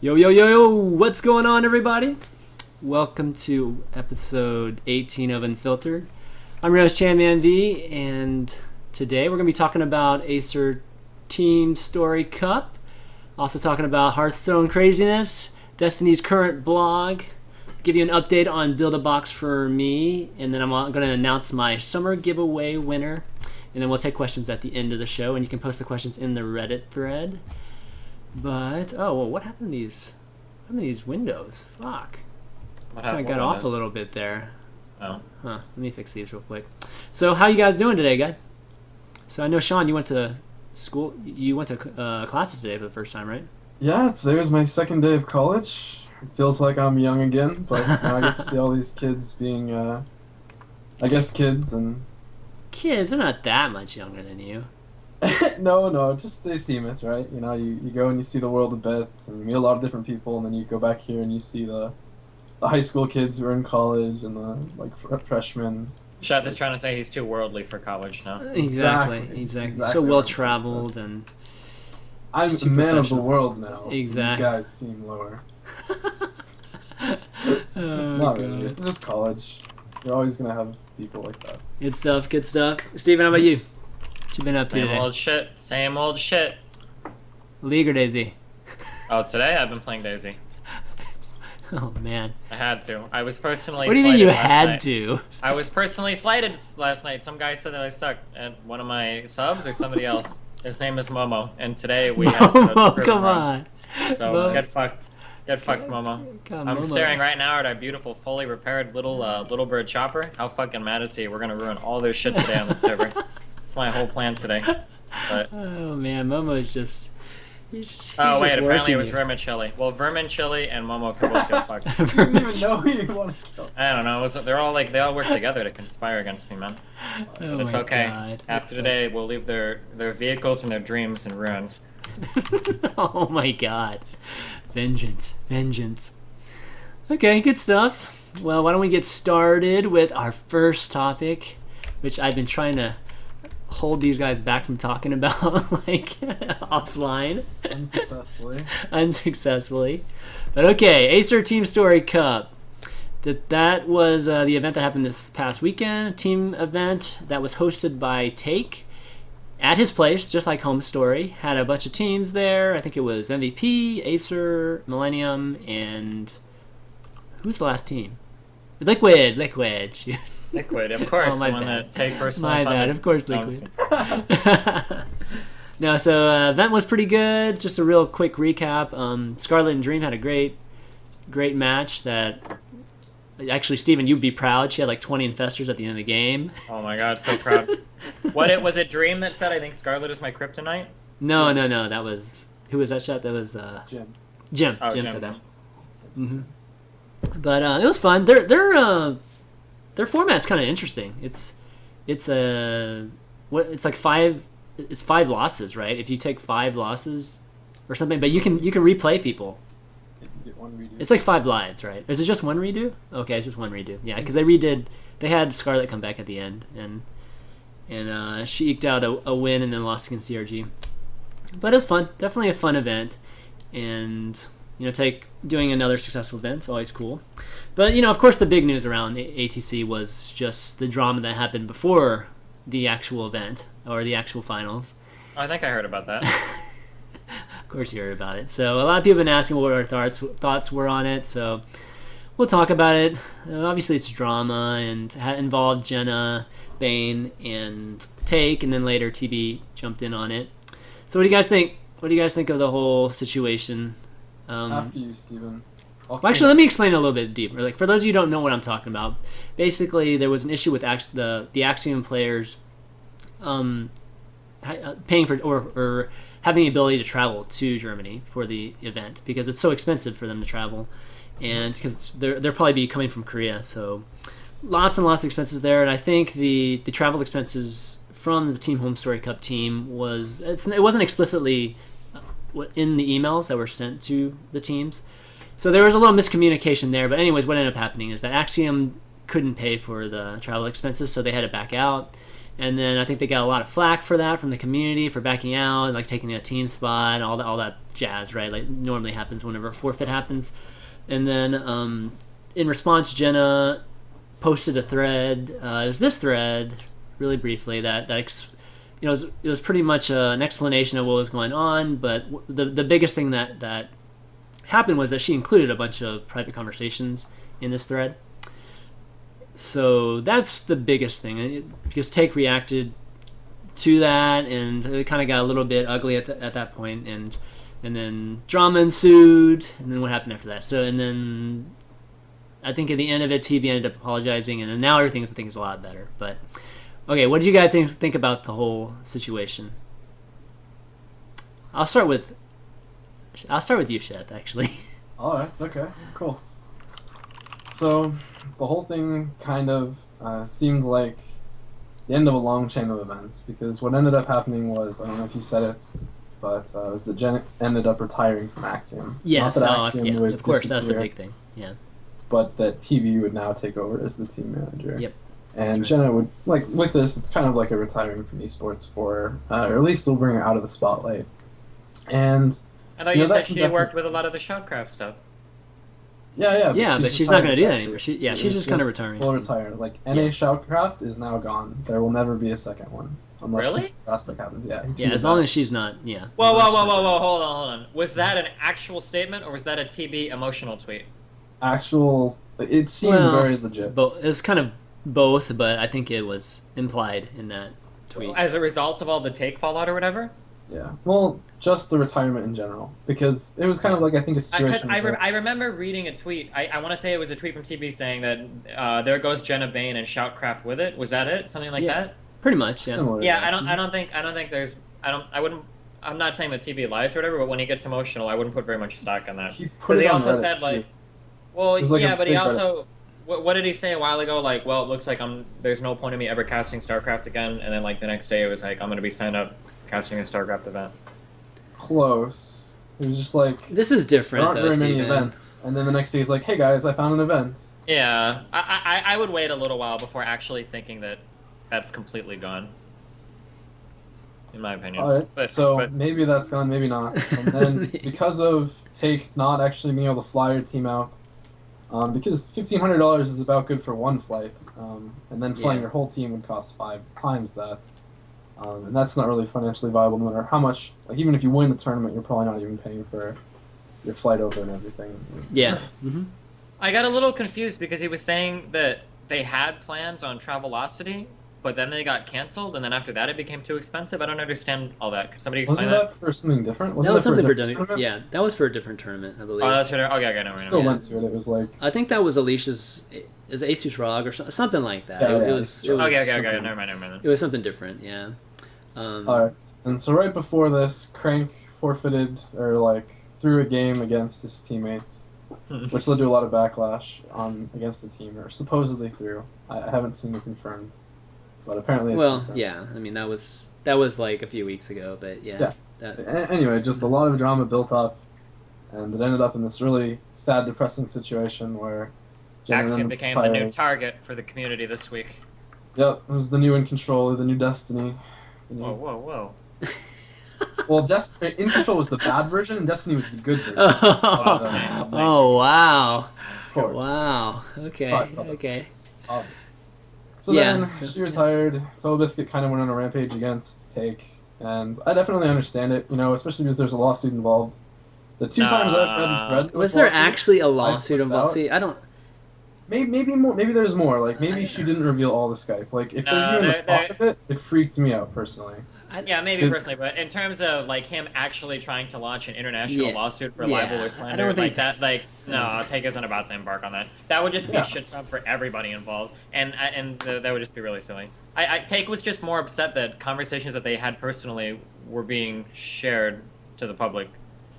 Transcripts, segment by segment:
Yo, yo, yo, yo, what's going on, everybody? Welcome to episode 18 of Unfiltered. I'm your host, ChanManV, and today we're going to be talking about Acer Teamstory Cup, also talking about Hearthstone craziness, Destiny's current blog, give you an update on Build-A-Box for me, and then I'm going to announce my summer giveaway winner, and then we'll take questions at the end of the show, and you can post the questions in the Reddit thread. But what happened to these windows? Fuck. Kind of got off a little bit there. Oh. Huh. Let me fix these real quick. So how you guys doing today, guys? So I know, Sean, you went to school. You went to classes today for the first time, right? Yeah, today was my second day of college. It feels like I'm young again, but now I get to see all these kids being, I guess, kids and... Kids, they're not that much younger than you. No, just they seem it, right? You know, you go and you see the world a bit, and you meet a lot of different people, and then you go back here and you see the high school kids who are in college and the freshmen. Sheth is trying to say he's too worldly for college now. Exactly. So well traveled and. I'm a man of the world now. Exactly. So these guys seem lower. Not really. It's just college. You're always gonna have people like that. Good stuff. Steven, how about you? What you been up to today? Same old shit. League or Daisy? Oh, today I've been playing Daisy. Oh, man. I had to. I was personally What do you mean you had to? I was personally slighted last night. Some guy said that I sucked at one of my subs or somebody else. His name is Momo, and today we had Momo, come on. So Momo. Get fucked, Momo. I'm Momo. staring right now at our beautiful, fully repaired little bird chopper. How fucking mad is he? We're gonna ruin all their shit today on the server. That's my whole plan today. But... Oh man, Momo's just. Oh wait, apparently it was Vermicelli. Well, Vermicelli and Momo can both get fucked. I didn't even know who you want to kill. I don't know. They all work together to conspire against me, man. Oh It's my okay. God. After today, we'll leave their vehicles and their dreams in ruins. Oh my God, vengeance. Okay, good stuff. Well, why don't we get started with our first topic, which I've been trying to hold these guys back from talking about offline. Unsuccessfully. But okay, Acer Teamstory Cup. That was the event that happened this past weekend, a team event that was hosted by Take at his place, just like Home Story. Had a bunch of teams there. I think it was MVP, Acer, Millennium, and who's the last team? Liquid. Liquid, of course. Oh, my the one bad. that Take personally My funded. bad, of course, Liquid. No, so event was pretty good. Just a real quick recap. Scarlet and Dream had a great match that... Actually, Steven, you'd be proud. She had like 20 infestors at the end of the game. Oh my God, so proud. Was it Dream that said, I think Scarlet is my kryptonite? No. That was... Who was that shot? That was... Jim. Oh, Jim said that. Mm-hmm. But it was fun. Their format's kind of interesting. It's like five losses, right? If you take 5 losses or something, but you can replay people. Get one redo. It's like 5 lives, right? Is it just one redo? Okay, it's just one redo. Yeah, because they had Scarlet come back at the end, and she eked out a win and then lost against CRG. But it was fun. Definitely a fun event, and doing another successful event's always cool. But of course, the big news around ATC was just the drama that happened before the actual event or the actual finals. I think I heard about that. Of course, you heard about it. So a lot of people have been asking what our thoughts were on it. So we'll talk about it. Obviously, it's drama and involved Jenna, Bane, and Take, and then later TB jumped in on it. So what do you guys think? What do you guys think of the whole situation? After you, Steven. Actually, let me explain a little bit deeper. Like, for those of you who don't know what I'm talking about, basically there was an issue with the Axiom players paying for or having the ability to travel to Germany for the event because it's so expensive for them to travel, and because they'll probably be coming from Korea, so lots and lots of expenses there. And I think the travel expenses from the Team Home Story Cup team it wasn't explicitly in the emails that were sent to the teams. So there was a little miscommunication there, but anyways, what ended up happening is that Axiom couldn't pay for the travel expenses, so they had to back out. And then I think they got a lot of flack for that from the community for backing out, like taking a team spot, and all that jazz, right? Like normally happens whenever a forfeit happens. And then in response, Jenna posted a thread. It was this thread, really briefly, that it was pretty much an explanation of what was going on. But the biggest thing that happened was that she included a bunch of private conversations in this thread. So that's the biggest thing, because Take reacted to that, and it kind of got a little bit ugly at that point, and then drama ensued, and then what happened after that? So, and then I think at the end of it, TB ended up apologizing, and then now everything I think is a lot better. But okay, what did you guys think about the whole situation? I'll start with you, Sheth, actually. All right, okay, cool. So the whole thing kind of seemed like the end of a long chain of events, because what ended up happening was, I don't know if you said it, but it was that Jen ended up retiring from Axiom. Yes, Not that Axiom would of course, that's the disappear, big thing. Yeah. But that TV would now take over as the team manager. Yep. And right. Jenna would, like, with this, it's kind of like a retiring from esports for, or at least it'll bring her out of the spotlight. And I thought you you know, said that she can worked with a lot of the Shoutcraft stuff. Yeah, But she's not going to do that actually. anymore. She's just kind of retiring. Full retire. Like, NA Shoutcraft is now gone. There will never be a second one. Unless Really? something drastic happens. Yeah. he Yeah, tweeted as long that. as she's not. Yeah. Whoa, hold on. Was that an actual statement, or was that a TB emotional tweet? Actual. It seemed very legit. It's kind of both, but I think it was implied in that tweet. As a result of all the Take fallout or whatever? Yeah. Well, just the retirement in general. Because it was kind of like, I think, a situation. I remember reading a tweet. I want to say it was a tweet from TB saying that there goes Jenna Bane and Shoutcraft with it. Was that it? Something like that? Pretty much, yeah. Similar. Yeah, I don't think there's I'm not saying that TV lies or whatever, but when he gets emotional, I wouldn't put very much stock on that. He put it he on also Reddit, said like, too. well, It was like yeah, a but he big also, what did he say a while ago? Like, well, it looks like there's no point in me ever casting StarCraft again. And then like the next day, it was like, I'm gonna be signed up casting a StarCraft event. Close. It was just like, This is there different, aren't though, very many Steven. events. And then the next day he's like, hey guys, I found an event. Yeah, I would wait a little while before actually thinking that that's completely gone. In my opinion. Alright, so but maybe that's gone, maybe not. And then because of Take not actually being able to fly your team out, because $1,500 is about good for one flight, and then flying your whole team would cost 5 times that. And that's not really financially viable no matter how much, like even if you win the tournament, you're probably not even paying for your flight over and everything. Yeah. Mm-hmm. I got a little confused because he was saying that they had plans on Travelocity, but then they got canceled, and then after that it became too expensive. I don't understand all that. Could somebody explain Wasn't that for something different? That was something for a different different. tournament? Yeah, that was for a different tournament, I believe. Oh, that's right. Okay, never mind. Still Yeah. went to it. It was like, I think that was Alicia's. Is Asus Rog or something like that? Yeah, it yeah, was. Asus It Rog. was Okay, something- never mind. It was something different. Yeah. alright. And so right before this, Crank forfeited, or like threw a game against his teammates, which led to a lot of backlash against the team, or supposedly threw. I haven't seen it confirmed, but apparently it's confirmed. yeah. I mean, that was like a few weeks ago, but yeah. Yeah. Anyway, just a lot of drama built up, and it ended up in this really sad, depressing situation where Jenna Axiom then became the new retired. target for the community this week. Yep, it was the new In Control, or the new Destiny. The new- Whoa. Well, In Control was the bad version, and Destiny was the good version. Oh, nice. oh wow. Of course. Wow. Okay. But- Okay. Obviously. So Yeah. then she retired. Soul Biscuit kind of went on a rampage against Take, and I definitely understand it. You know, especially because there's a lawsuit involved. The two times I've read the thread, with Was there lawsuits, actually a I've lawsuit flipped involved? out. See, I don't. Maybe more. Maybe there's more. Like maybe she didn't reveal all the Skype. Like if there's No, even the there- thought of it, it freaked me out personally. Yeah, maybe It's- personally, but in terms of like him actually trying to launch an international Yeah. lawsuit for Yeah, libel I or slander, don't think- like that, like no, Take isn't about to embark on that. That would just be Yeah. a shitstorm for everybody involved, and that would just be really silly. Take was just more upset that conversations that they had personally were being shared to the public,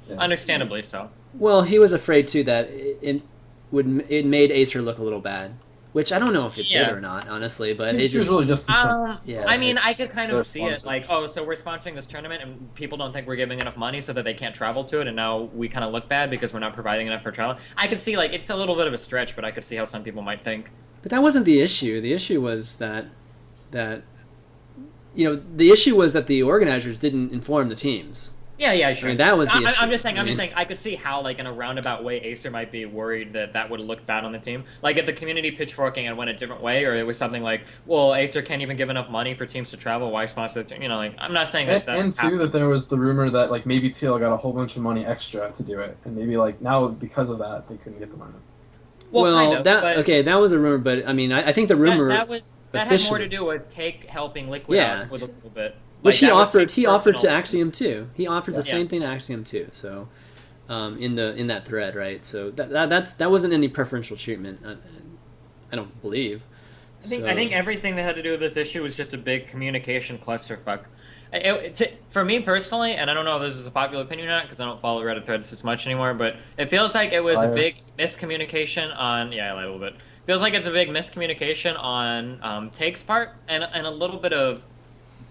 Yeah. understandably so. Well, he was afraid too that it made Acer look a little bad, which I don't know if it Yeah. did or not, honestly. But She it was just really just concerned. Yeah, I mean, it's I could kind their of see it sponsors. like, oh, so we're sponsoring this tournament and people don't think we're giving enough money so that they can't travel to it, and now we kind of look bad because we're not providing enough for travel. I could see, like, it's a little bit of a stretch, but I could see how some people might think. But that wasn't the issue. The issue was that the issue was that the organizers didn't inform the teams. Yeah, sure. I mean, that was the issue. I'm just saying, I could see how, like, in a roundabout way, Acer might be worried that would look bad on the team. Like, if the community pitchforking and went a different way, or it was something like, well, Acer can't even give enough money for teams to travel, why sponsor the team? Like, I'm not saying that. And too, that there was the rumor that, like, maybe TL got a whole bunch of money extra to do it, and maybe, like, now because of that, they couldn't get the money. Well, kind of, that was a rumor, but I mean, I think the rumor that had more to do with Take helping Liquid out with a little bit. Which he offered to Axiom too. He offered the same thing to Axiom too. So, in that thread, right? So that wasn't any preferential treatment. I don't believe. I think everything that had to do with this issue was just a big communication clusterfuck. For me personally, and I don't know if this is a popular opinion or not because I don't follow Reddit threads as much anymore, but it feels like it was a big miscommunication on a little bit. Feels like it's a big miscommunication on Take's part and a little bit of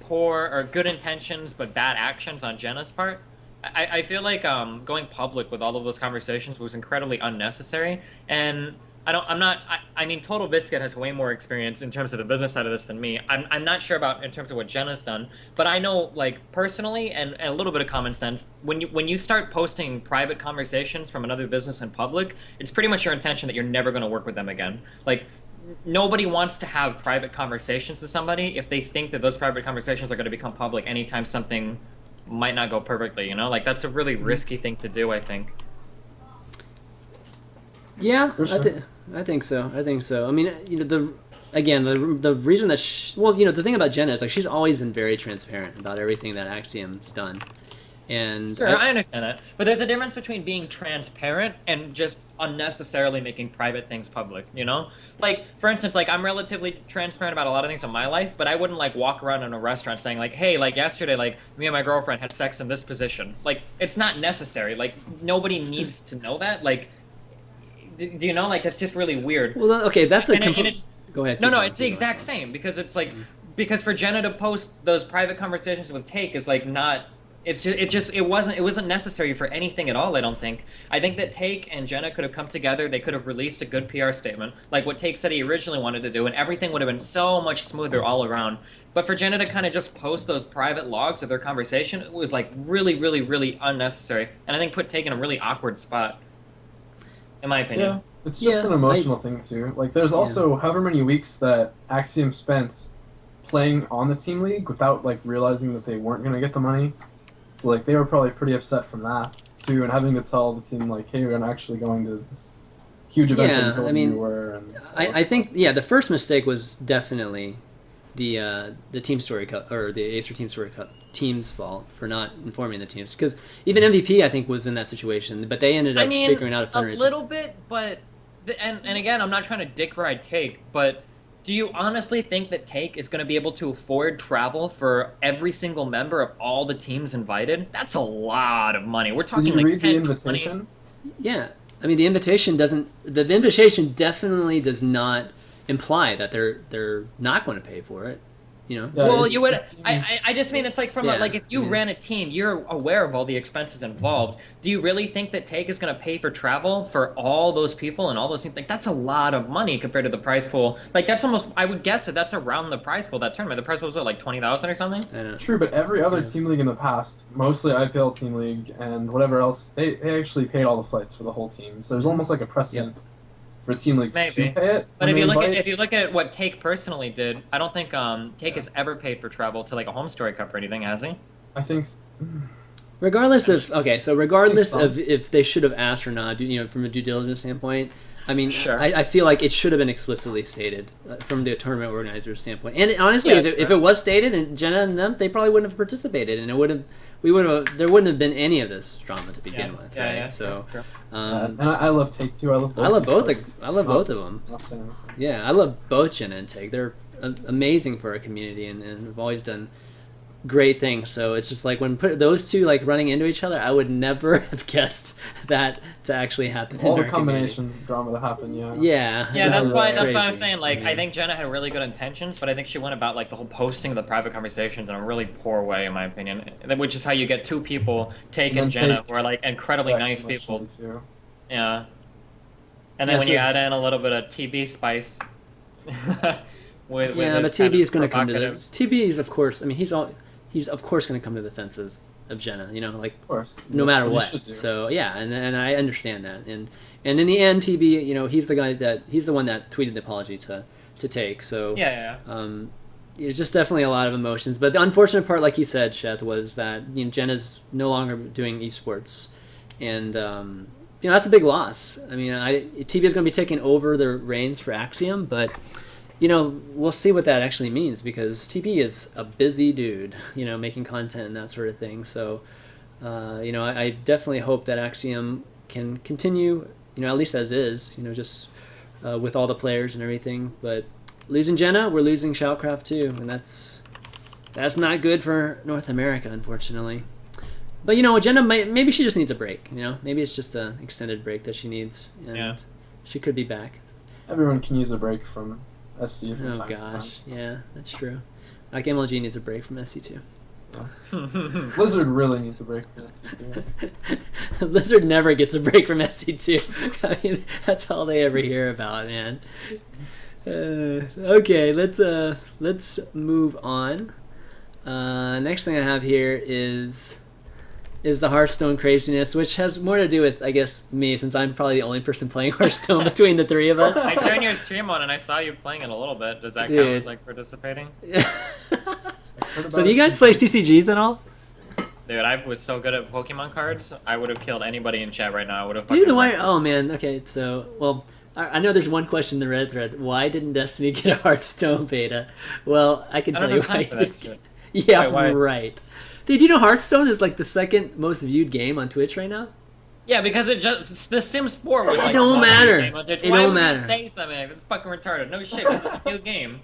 poor or good intentions but bad actions on Jenna's part. I feel like going public with all of those conversations was incredibly unnecessary, and I mean, Total Biscuit has way more experience in terms of the business side of this than me. I'm not sure about in terms of what Jenna's done, but I know, like, personally and a little bit of common sense, when you start posting private conversations from another business in public, it's pretty much your intention that you're never going to work with them again. Like, nobody wants to have private conversations with somebody if they think that those private conversations are going to become public anytime something might not go perfectly, Like, that's a really risky thing to do, I think. Yeah, I think so. I mean, the reason that the thing about Jenna is, like, she's always been very transparent about everything that Axiom's done. And sure, I understand that, but there's a difference between being transparent and just unnecessarily making private things public. Like, for instance, like, I'm relatively transparent about a lot of things in my life, but I wouldn't, like, walk around in a restaurant saying, like, hey, like, yesterday, like, me and my girlfriend had sex in this position. Like, it's not necessary. Like, nobody needs to know that. Like, do you know? Like, that's just really weird. Well, okay, that's a go ahead. No, it's the exact same, because it's like, because for Jenna to post those private conversations with Take is, like, not. It wasn't necessary for anything at all, I don't think. I think that Take and Jenna could have come together, they could have released a good PR statement, like what Take said he originally wanted to do, and everything would have been so much smoother all around. But for Jenna to kind of just post those private logs of their conversation, it was, like, really, really, really unnecessary, and I think put Take in a really awkward spot, in my opinion. Yeah, it's just an emotional thing too. Like, there's also however many weeks that Axiom spent playing on the team league without, like, realizing that they weren't going to get the money. So, like, they were probably pretty upset from that, too, and having to tell the team, like, hey, we're actually going to this huge event that you told you were. And I think, the first mistake was definitely the Teamstory Cup, or the Acer Teamstory Cup team's fault for not informing the teams. Because even MVP, I think, was in that situation, but they ended up figuring out a fundraiser. A little bit, but, and again, I'm not trying to dick ride Take, but do you honestly think that Take is going to be able to afford travel for every single member of all the teams invited? That's a lot of money. We're talking, Did you like, read the invitation? 20. Yeah. I mean, the invitation definitely does not imply that they're not going to pay for it. Yeah, well, you would. I just mean, it's like from like, if you ran a team, you're aware of all the expenses involved. Do you really think that Take is going to pay for travel for all those people and all those things? Like, that's a lot of money compared to the prize pool. Like, that's almost, I would guess that's around the prize pool, that tournament. The prize pool was what, like 20,000 or something? True, but every other team league in the past, mostly IPL team league and whatever else, they actually paid all the flights for the whole team. So there's almost like a precedent. For team leagues to pay it. But if you look at what Take personally did, I don't think Take has ever paid for travel to, like, a home story cup or anything, has he? I think regardless of if they should have asked or not, from a due diligence standpoint, I mean, sure. I feel like it should have been explicitly stated from the tournament organizer's standpoint. And honestly, if it was stated, and Jenna and them, they probably wouldn't have participated, and there wouldn't have been any of this drama to begin with, right? Yeah, so, sure. And I love Take too. I love both of them. Yeah, I love both Jenna and Take. They're amazing for our community, and have always done great things. So it's just like when put those two, like, running into each other, I would never have guessed that to actually happen. All the combinations of drama that happen, yeah. That's why I'm saying, like, I think Jenna had really good intentions, but I think she went about, like, the whole posting of the private conversations in a really poor way, in my opinion. Which is how you get two people, Take and Jenna, who are, like, incredibly nice people. Yeah. And then when you add in a little bit of TB spice Yeah, but his kind TB is of going to come to the provocative- TB is of course. I mean, he's of course going to come to the defense of Jenna. You know, like Of course. no That's matter he what. should do. So yeah, and I understand that. And in the end, TB, you know, he's the one that tweeted the apology to take. So Yeah. It's just definitely a lot of emotions. But the unfortunate part, like you said, Sheth, was that Jenna's no longer doing esports, and that's a big loss. I mean, TB is going to be taking over the reins for Axiom, but we'll see what that actually means because TB is a busy dude, making content and that sort of thing. So, I definitely hope that Axiom can continue, at least as is, just with all the players and everything. But losing Jenna, we're losing Shoutcraft too, and that's not good for North America, unfortunately. But Jenna maybe she just needs a break. Maybe it's just an extended break that she needs, and she could be back. Everyone can use a break from SC. From Oh time to gosh, yeah, that's true. Like MLG needs a break from SC too. time. Blizzard really needs a break from SC too. Blizzard never gets a break from SC2. I mean, that's all they ever hear about, man. Okay, let's move on. Next thing I have here is the Hearthstone craziness, which has more to do with, I guess, me, since I'm probably the only person playing Hearthstone between the three of us. I turned your stream on and I saw you playing it a little bit. Does that count as like participating? So do you guys play CCGs at all? Dude, I was so good at Pokemon cards. I would have killed anybody in chat right now. I would have. Dude, why? Oh man. Okay, so I know there's one question in the Reddit thread. Why didn't Destiny get a Hearthstone beta? Well, I can tell you why. Yeah, why? Right. Dude, you know Hearthstone is like the second most viewed game on Twitch right now? Yeah, because The Sims 4 was like. It don't matter. Game on Twitch. It Why don't would matter. you say something? It's fucking retarded. No shit, it's a new game.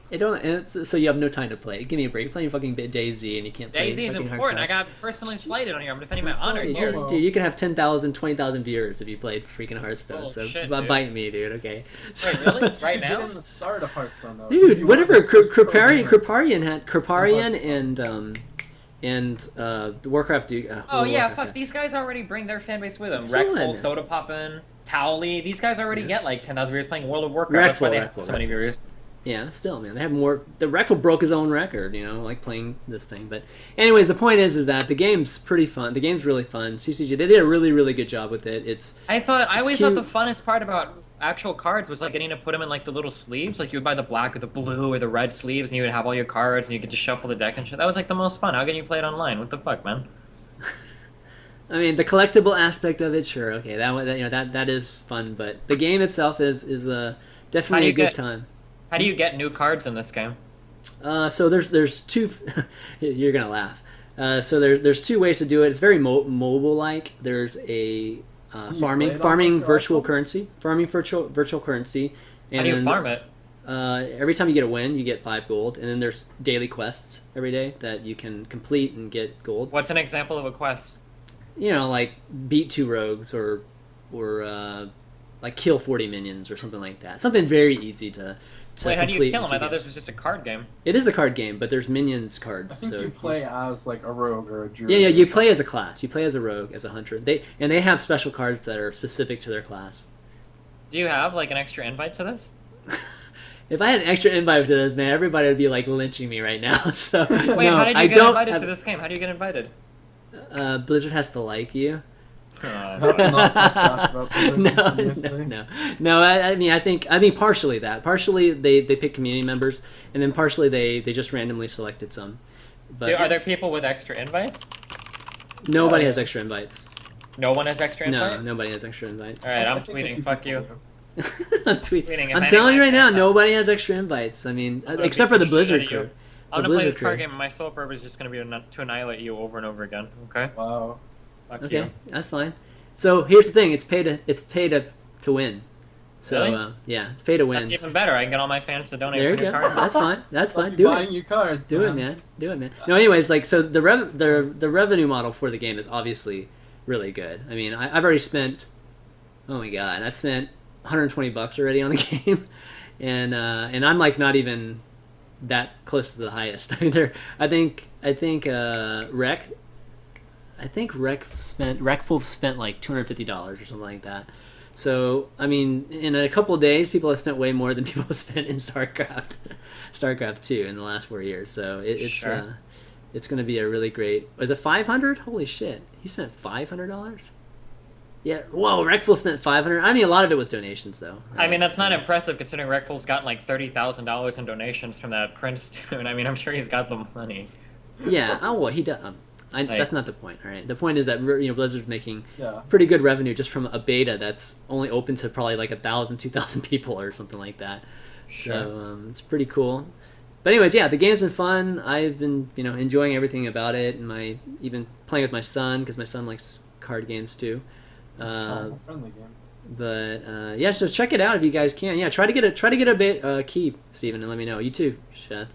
So you have no time to play. Give me a break. You're playing fucking DayZ and you can't play. DayZ is fucking important. Hearthstone. I got personally slighted on here. I'm defending my honor Dude, here. dude, Dude, you could have 10,000, 20,000 viewers if you played freaking Hearthstone. Bullshit, So dude. bite me, dude. Okay. Wait, really? Right Get now? in the start of Hearthstone though. Dude, You whatever. want those pro gamers. Kripparrian and Warcraft Duke. Oh yeah, fuck. These guys already bring their fan base with them. Solid. Reckful, Soda Poppin', Towley. These guys already get like 10,000 viewers playing World of Warcraft. That's why they have so many viewers. Yeah, still, man, they have more. The Reckful broke his own record, like playing this thing. But, anyways, the point is that the game's pretty fun. The game's really fun. CCG, they did a really, really good job with it. I always cute. thought the funnest part about actual cards was like getting to put them in like the little sleeves. Like you would buy the black or the blue or the red sleeves, and you would have all your cards, and you get to shuffle the deck and shit. That was like the most fun. How can you play it online? What the fuck, man? I mean, the collectible aspect of it, sure, okay, that is fun. But the game itself is definitely a good time. How do you get new cards in this game? So there's two. You're gonna laugh. So there's two ways to do it. It's very mobile like. There's a farming virtual currency, virtual currency. And How do you farm it? Every time you get a win, you get 5 gold, and then there's daily quests every day that you can complete and get gold. What's an example of a quest? Like beat 2 rogues or like kill 40 minions or something like that. Something very easy to Wait, how do you complete kill them? in I 2 thought games. this was just a card game. It is a card game, but there's minions cards. I think so you play as like a rogue or a druid. Yeah, you play as a class. You play as a rogue, as a hunter. They have special cards that are specific to their class. Do you have like an extra invite to this? If I had an extra invite to this, man, everybody would be like lynching me right now. So Wait, no, how did you I get don't invited have- to this game? How do you get invited? Blizzard has to like you. Not talk trash about Blizzard continuously. No. I mean, I think partially that. Partially they pick community members, and then partially they just randomly selected some. But Are there people with extra invites? nobody has extra invites. No one has extra invite? No, nobody has extra invites. Alright, I I'm think a tweeting. few Fuck people you. do. Tweeting, if I'm any telling you of right my now, fans have- nobody has extra invites. I mean, I'm gonna except beat for the the shit Blizzard out of you. crew. I'm The gonna play this Blizzard card crew. game, and my sole purpose is just gonna be to annihilate you over and over again. Okay? Wow. Fuck Okay, you. that's fine. So here's the thing: it's pay to win. So Really? yeah, it's pay to win. That's even better. I can get all my fans to donate There you for your go. cards. That's fine. That's I'll fine. be Do buying it. you cards. Do it, man. Do it, man. No, anyways, like so the revenue model for the game is obviously really good. I mean, I've already spent. Oh my god, I've spent $120 already on the game, and I'm like not even that close to the highest. I mean, I think Reckful spent like $250 or something like that. So I mean, in a couple of days, people have spent way more than people have spent in StarCraft. StarCraft 2 in the last 4 years. So it's Sure. it's going to be a really great. Was it 500? Holy shit! He spent $500. Yeah. Whoa, Reckful spent 500. I mean, a lot of it was donations, though. I mean, that's not impressive considering Reckful's gotten like $30,000 in donations from that Prince tune. I mean, I'm sure he's got the money. Yeah. Oh, well, he does. That's not the point. All right. The point is that Blizzard's making pretty good revenue just from a beta that's only open to probably like 1,000, 2,000 people or something like that. Sure. So it's pretty cool. But anyways, yeah, the game's been fun. I've been enjoying everything about it, and even playing with my son because my son likes card games too. Friendly game. But yeah, so check it out if you guys can. Yeah, try to get a bit key, Steven, and let me know. You too, Sheth.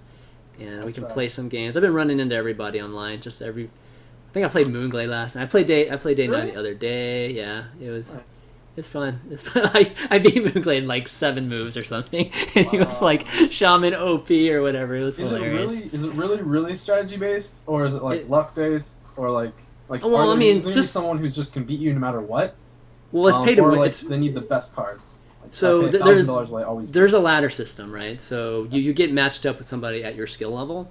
And we can play some games. I've been running into everybody online. I think I played Moonglade last night. I played Day 9 the other day. Yeah, it was. Nice. It's fun. It's fun. I beat Moonglade in like 7 moves or something, and he was like Shaman OP or whatever. It was hilarious. Is it really strategy based, or is it like luck based, or like? Well, I mean, just someone who's just can beat you no matter what. Well, it's pay to win. Like they need the best cards. Like, so $1,000 there's a ladder system, right? So you get matched up with somebody at your skill level.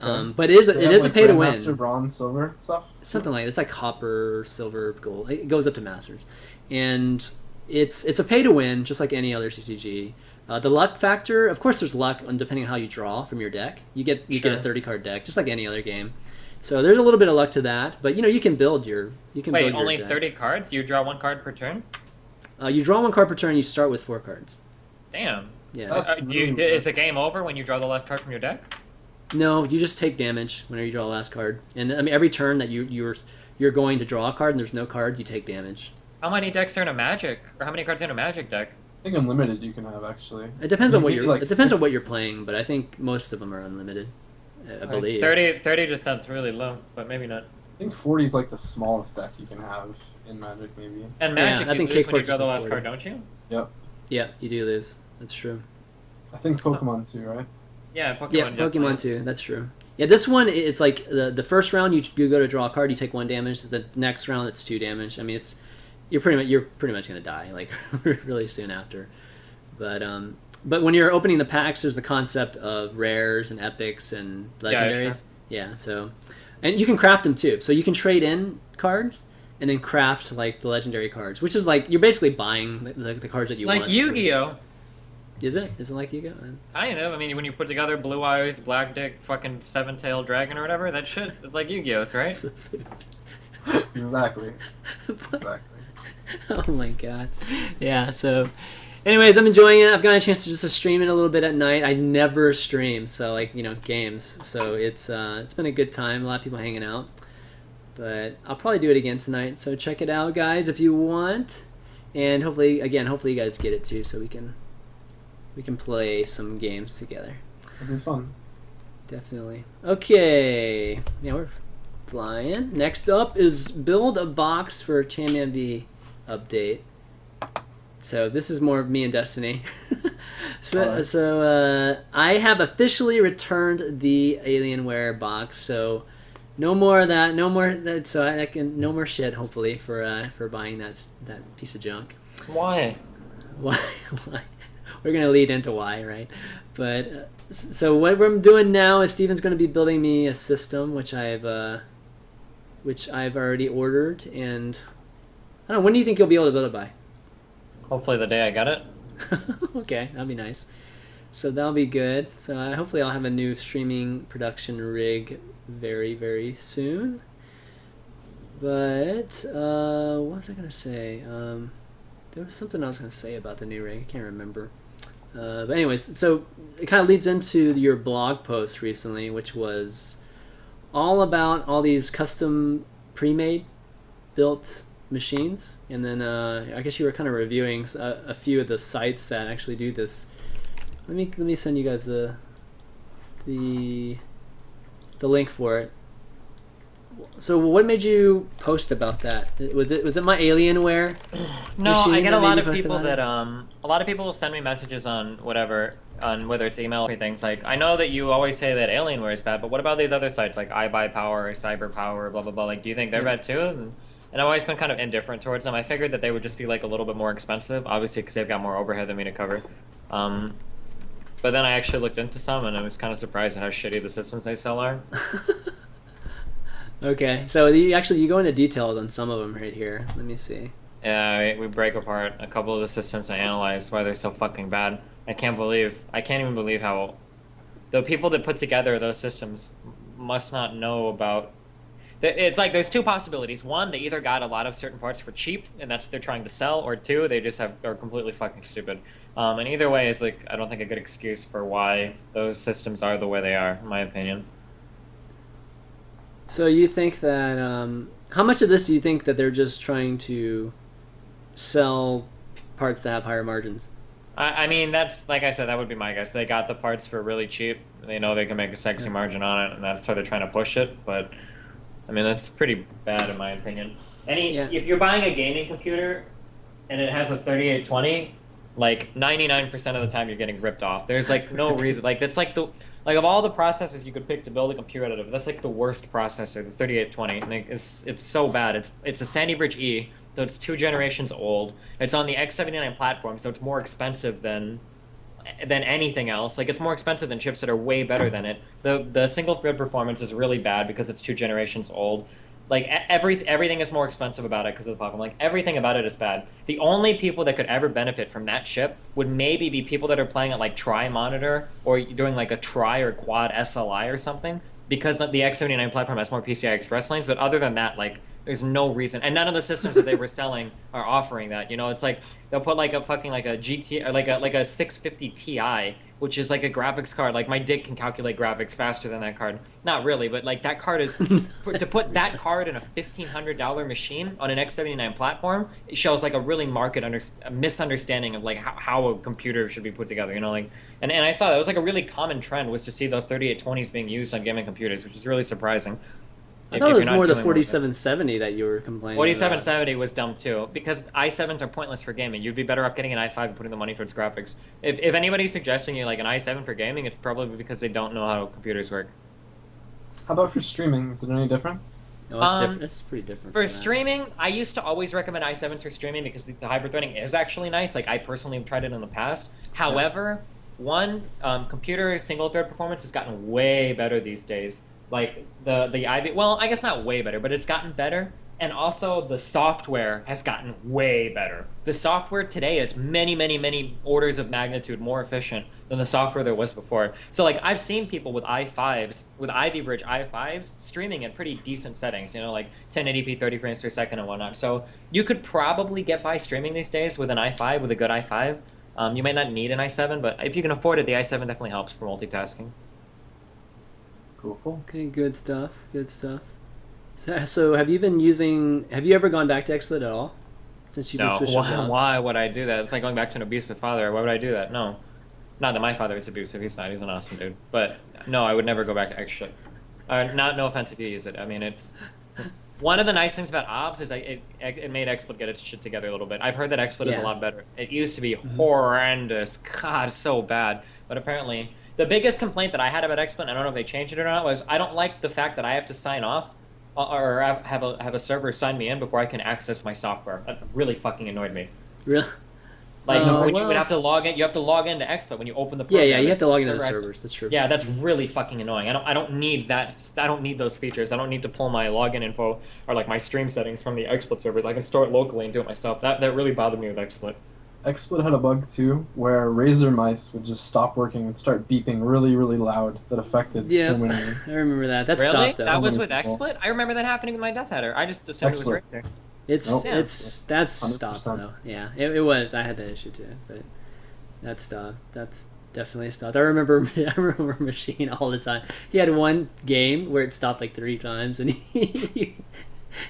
Okay. But it is a pay to win. Master, bronze, silver stuff. Something like that. It's like copper, silver, gold. It goes up to masters, and it's a pay to win, just like any other CCG. The luck factor, of course, there's luck depending on how you draw from your deck. You get a 30 card deck, just like any other game. So there's a little bit of luck to that, but you can build your Wait, only 30 cards? You draw 1 card per turn? You draw 1 card per turn. You start with 4 cards. Damn. Yeah. Is the game over when you draw the last card from your deck? No, you just take damage whenever you draw the last card. And I mean, every turn that you're going to draw a card and there's no card, you take damage. How many decks are in a Magic, or how many cards are in a Magic deck? I think unlimited you can have actually. It depends on what you're. It depends on what you're playing, but I think most of them are unlimited. I believe 30 just sounds really low, but maybe not. I think 40 is like the smallest deck you can have in Magic, maybe. And Magic, I think you lose when you Kickbox draw the is last 40. card, don't you? Yep. Yeah, you do lose. That's true. I think Pokemon too, right? Yeah, Pokemon. Yeah, Pokemon too. That's true. Yeah, this one it's like the first round you go to draw a card, you take 1 damage. The next round it's 2 damage. I mean you're pretty much gonna die like really soon after. But when you're opening the packs, there's the concept of rares and epics and legendaries. Yeah, so and you can craft them too. So you can trade in cards and then craft like the legendary cards, which is like you're basically buying the cards that you want. Like Yu-Gi-Oh! Is it? Is it like Yu-Gi-Oh? I know. I mean, when you put together Blue Eyes, Black Dick, fucking 7-tailed dragon or whatever, that shit, it's like Yu-Gi-Oh, right? Exactly. Oh my god. Yeah, so anyways, I'm enjoying it. I've gotten a chance to just stream it a little bit at night. I never stream, so like, games. So it's been a good time. A lot of people hanging out. But I'll probably do it again tonight. So check it out, guys, if you want. And hopefully you guys get it too, so we can play some games together. It'll be fun. Definitely. Okay. Yeah, we're flying. Next up is build a box for ChanManV update. So this is more of me and Destiny. So I have officially returned the Alienware box. So no more of that. No more that. So I can no more shit. Hopefully for buying that piece of junk. Why? Why? We're gonna lead into why, right? But so what I'm doing now is Steven's gonna be building me a system, which I've already ordered, and I don't know. When do you think you'll be able to build it by? Hopefully the day I got it. Okay, that'll be nice. So that'll be good. So hopefully I'll have a new streaming production rig very, very soon. But what was I gonna say? There was something I was gonna say about the new rig. I can't remember. But anyways, so it kind of leads into your blog post recently, which was all about all these custom pre-made built machines, and then I guess you were kind of reviewing a few of the sites that actually do this. Let me send you guys the link for it. So what made you post about that? Was it my Alienware? No, I get a lot of people that a lot of people will send me messages on whatever, on whether it's email or things like, I know that you always say that Alienware is bad, but what about these other sites like iBuyPower or CyberPower, blah blah blah? Like, do you think they're bad too? And I've always been kind of indifferent towards them. I figured that they would just be like a little bit more expensive, obviously because they've got more overhead than me to cover. But then I actually looked into some, and I was kind of surprised at how shitty the systems they sell are. Okay, so you go into details on some of them right here. Let me see. Yeah, we break apart a couple of the systems and analyze why they're so fucking bad. I can't even believe how the people that put together those systems must not know about. It's like there's two possibilities. One, they either got a lot of certain parts for cheap, and that's what they're trying to sell, or two, they just are completely fucking stupid. And either way is like I don't think a good excuse for why those systems are the way they are, in my opinion. So you think that how much of this do you think that they're just trying to sell parts that have higher margins? I mean, that's like I said, that would be my guess. They got the parts for really cheap. They know they can make a sexy margin on it, and that's why they're trying to push it. But I mean, that's pretty bad in my opinion. If you're buying a gaming computer and it has a 3820, like 99% of the time you're getting ripped off. There's like no reason. Like that's like of all the processors you could pick to build a computer out of, that's like the worst processor, the 3820. Like it's so bad. It's a Sandy Bridge E, so it's 2 generations old. It's on the X79 platform, so it's more expensive than anything else. Like it's more expensive than chips that are way better than it. The single thread performance is really bad because it's 2 generations old. Like everything is more expensive about it because of the platform. Like everything about it is bad. The only people that could ever benefit from that chip would maybe be people that are playing at like tri-monitor or doing like a tri or quad SLI or something, because the X79 platform has more PCI Express lanes. But other than that, like there's no reason, and none of the systems that they were selling are offering that. You know, it's like they'll put like a fucking like a GT or like a 650 Ti, which is like a graphics card. Like my dick can calculate graphics faster than that card. Not really, but like that card is to put that card in a $1,500 machine on an X79 platform. It shows like a really marked misunderstanding of like how a computer should be put together. You know, like and I saw that it was like a really common trend was to see those 3820s being used on gaming computers, which is really surprising. I thought it was more the 4770 that you were complaining 4770 was dumb too, because i7s are pointless for gaming. You'd be better off getting an i5 and putting the money towards graphics. If anybody's suggesting you like an i7 for gaming, it's probably because they don't know how computers work. How about for streaming? Is there any difference? No, it's different. It's pretty different. For streaming, I used to always recommend i7s for streaming because the hybrid threading is actually nice. Like I personally have tried it in the past. However, computer single thread performance has gotten way better these days. Like the IB, well, I guess not way better, but it's gotten better. And also the software has gotten way better. The software today is many orders of magnitude more efficient than the software there was before. So like I've seen people with i5s, with Ivy Bridge i5s, streaming in pretty decent settings, you know, like 1080p, 30 frames per second and whatnot. So you could probably get by streaming these days with an i5, with a good i5. You might not need an i7, but if you can afford it, the i7 definitely helps for multitasking. Cool. Okay, good stuff. Good stuff. So have you ever gone back to XSplit at all? Since you've been switching jobs? Why would I do that? It's like going back to an abusive father. Why would I do that? No. Not that my father is abusive. He's not. He's an awesome dude. But no, I would never go back to XSplit. No offense if you use it. I mean, it's one of the nice things about OBS is it made XSplit get its shit together a little bit. I've heard that XSplit is a lot better. It used to be horrendous. God, so bad. But apparently, the biggest complaint that I had about XSplit, I don't know if they changed it or not, was I don't like the fact that I have to sign off or have a server sign me in before I can access my software. That really fucking annoyed me. Really? Like when you would have to log in, you have to log into XSplit when you open the program. Yeah, you have to log into the servers. That's true. Yeah, that's really fucking annoying. I don't need that. I don't need those features. I don't need to pull my login info or like my stream settings from the XSplit servers. I can store it locally and do it myself. That really bothered me with XSplit. XSplit had a bug too, where Razer mice would just stop working and start beeping really loud. That affected so many. I remember that. That really? stopped though. That was with XSplit? I remember that happening with my Death Adder. I just assumed it was Razer. That's 100%. stopped though. Yeah, it was. I had that issue too, but that stopped. That's definitely stopped. I remember Machine all the time. He had one game where it stopped like 3 times, and he'd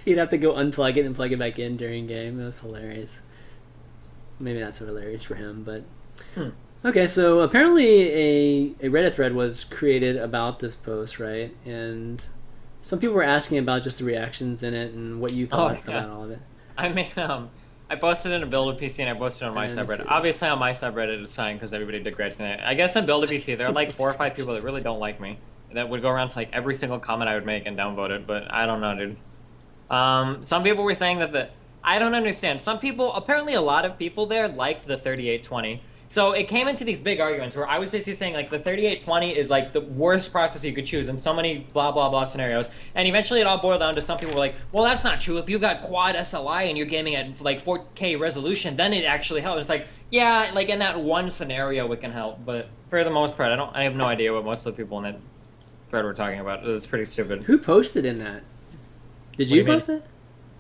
have to go unplug it and plug it back in during game. It was hilarious. Maybe not so hilarious for him, but okay. So apparently, a Reddit thread was created about this post, right? And some people were asking about just the reactions in it and what you thought about all of it. I mean, I posted in a Build a PC and I posted on my subreddit. Obviously, on my subreddit it's fine because everybody degrades me. I guess in Build a PC there are like 4 or 5 people that really don't like me that would go around to like every single comment I would make and downvote it. But I don't know, dude. Some people were saying that I don't understand. Some people, apparently a lot of people there liked the 3820. So it came into these big arguments where I was basically saying like the 3820 is like the worst processor you could choose in so many blah blah blah scenarios, and eventually it all boiled down to some people were like, well, that's not true. If you've got quad SLI and you're gaming at like 4K resolution, then it actually helps. It's like, yeah, like in that one scenario it can help, but for the most part, I have no idea what most of the people in that thread were talking about. It was pretty stupid. Who posted in that? Did What do you you mean? post it?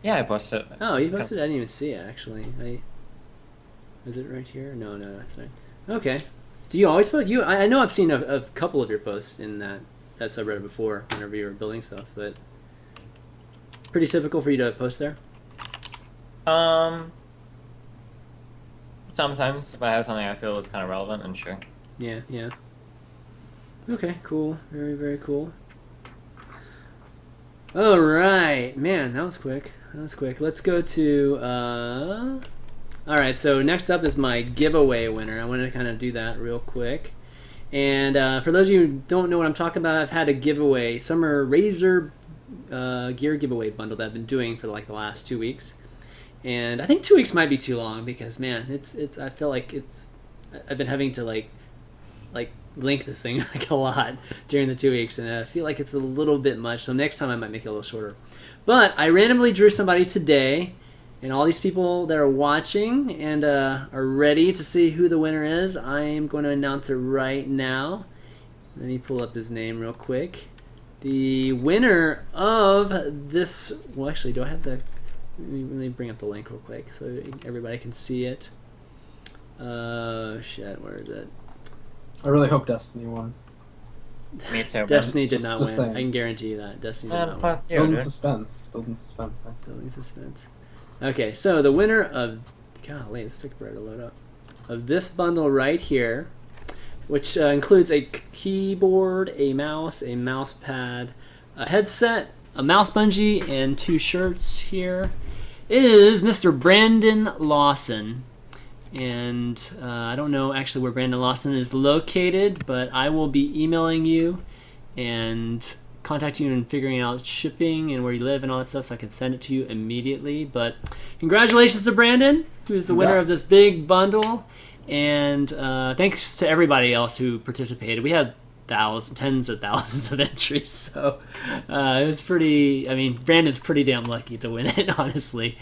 Yeah, I posted it. Oh, you posted it? I didn't even see it, actually. Is it right here? No, that's right. Okay. Do you always post? I know I've seen a couple of your posts in that subreddit before, whenever you were building stuff, but pretty typical for you to post there? Sometimes if I have something I feel is kind of relevant, then sure. Yeah. Okay, cool. Very, very cool. All right. Man, that was quick. Let's go to... All right, so next up is my giveaway winner. I wanted to kind of do that real quick. And for those of you who don't know what I'm talking about, I've had a giveaway, summer Razer gear giveaway bundle that I've been doing for like the last 2 weeks. And I think 2 weeks might be too long because, man, it's I feel like I've been having to like link this thing like a lot during the 2 weeks, and I feel like it's a little bit much. So next time I might make it a little shorter. But I randomly drew somebody today. And all these people that are watching and are ready to see who the winner is, I am going to announce it right now. Let me pull up his name real quick. The winner of this... Well, actually, do I have the... Let me bring up the link real quick so everybody can see it. Shit, where is it? I really hope Destiny won. Me too. Destiny did not win. just saying. I can guarantee you that. Destiny did not win. Fuck you, Building dude. suspense. Building suspense. I see. Building suspense. Okay, so the winner of... Golly, this took forever to load up. Of this bundle right here, which includes a keyboard, a mouse pad, a headset, a mouse bungee, and 2 shirts here, is Mr. Brandon Lawson. And I don't know actually where Brandon Lawson is located, but I will be emailing you and contacting you and figuring out shipping and where you live and all that stuff so I can send it to you immediately. But congratulations to Brandon, who is the winner of this big bundle. And thanks to everybody else who participated. We had tens of thousands of entries, so it was pretty... I mean, Brandon's pretty damn lucky to win it, honestly.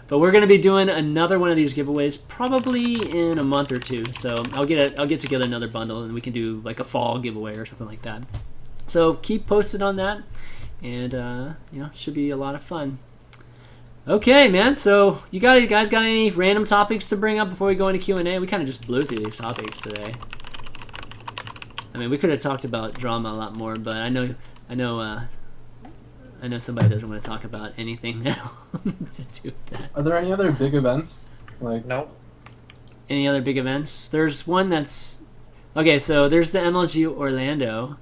But we're going to be doing another one of these giveaways probably in a month or two. So I'll get together another bundle and we can do like a fall giveaway or something like that. So keep posted on that, and should be a lot of fun. Okay, man. So you guys got any random topics to bring up before we go into Q&A? We kind of just blew through these topics today. I mean, we could have talked about drama a lot more, but I know somebody doesn't want to talk about anything now to do with that. Are there any other big events? Nope. Any other big events? There's one that's... Okay, so there's the MLG Orlando.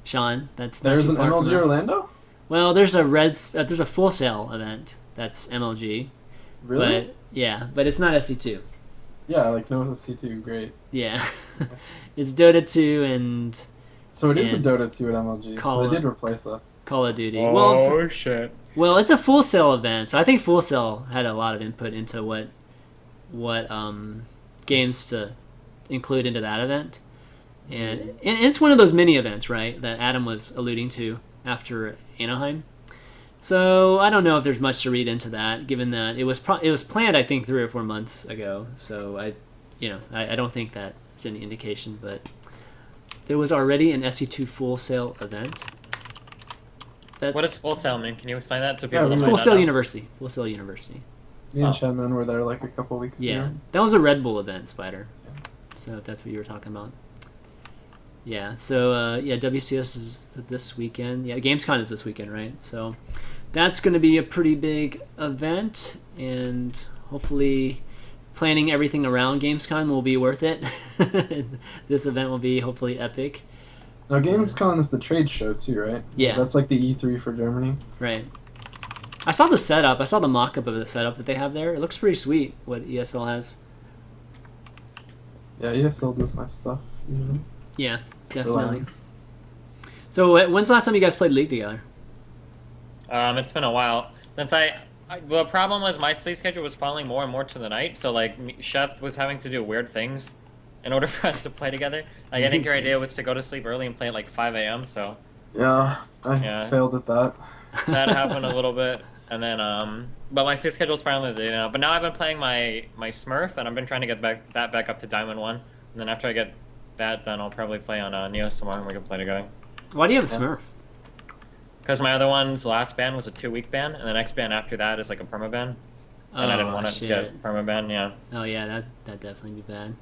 Sean, that's not There's too an far from MLG us. Orlando? Well, there's a Full Sail event that's MLG. Really? But yeah, but it's not SC2. Yeah, like no C2, great. Yeah. It's Dota 2 and So it is a And Dota 2 at MLG. Call So they it- did replace us. Call of Duty. Oh, shit. Well, it's a Full Sail event, so I think Full Sail had a lot of input into what games to include into that event. And it's one of those mini events, right, that Adam was alluding to after Anaheim. So I don't know if there's much to read into that, given that it was planned, I think, 3 or 4 months ago. So I don't think that's any indication. But there was already an SC2 Full Sail event. What does Full Sail mean? Can you explain that to Yeah, people? It's that Full might Sail not know? University. Full Sail University. Me and ChanManV were there like a couple weeks Yeah, ago. that was a Red Bull event, Spider. So if that's what you were talking about. Yeah, so WCS is this weekend. Yeah, Gamescom is this weekend, right? So that's going to be a pretty big event, and hopefully planning everything around Gamescom will be worth it. This event will be hopefully epic. Now, Gamescom is the trade show too, right? Yeah. That's like the E3 for Germany. Right. I saw the setup. I saw the mock-up of the setup that they have there. It looks pretty sweet, what ESL has. Yeah, ESL does nice stuff. Mm-hmm. Yeah, definitely. Reliance. So when's the last time you guys played League together? It's been a while since The problem was my sleep schedule was falling more and more to the night, so like Chef was having to do weird things in order for us to play together. Like I think your idea was to go to sleep early and play at like 5 a.m. So Yeah, I Yeah. failed at that. that happened a little bit, and then but my sleep schedule's finally there now. But now I've been playing my Smurf, and I've been trying to get that back up to Diamond 1, and then after I get that, then I'll probably play on Neos tomorrow, and we can play together. Why do you have a Smurf? Because my other one's last ban was a 2-week ban, and the next ban after that is like a perma ban. And I didn't want to get perma ban, yeah. Oh yeah, that definitely be bad.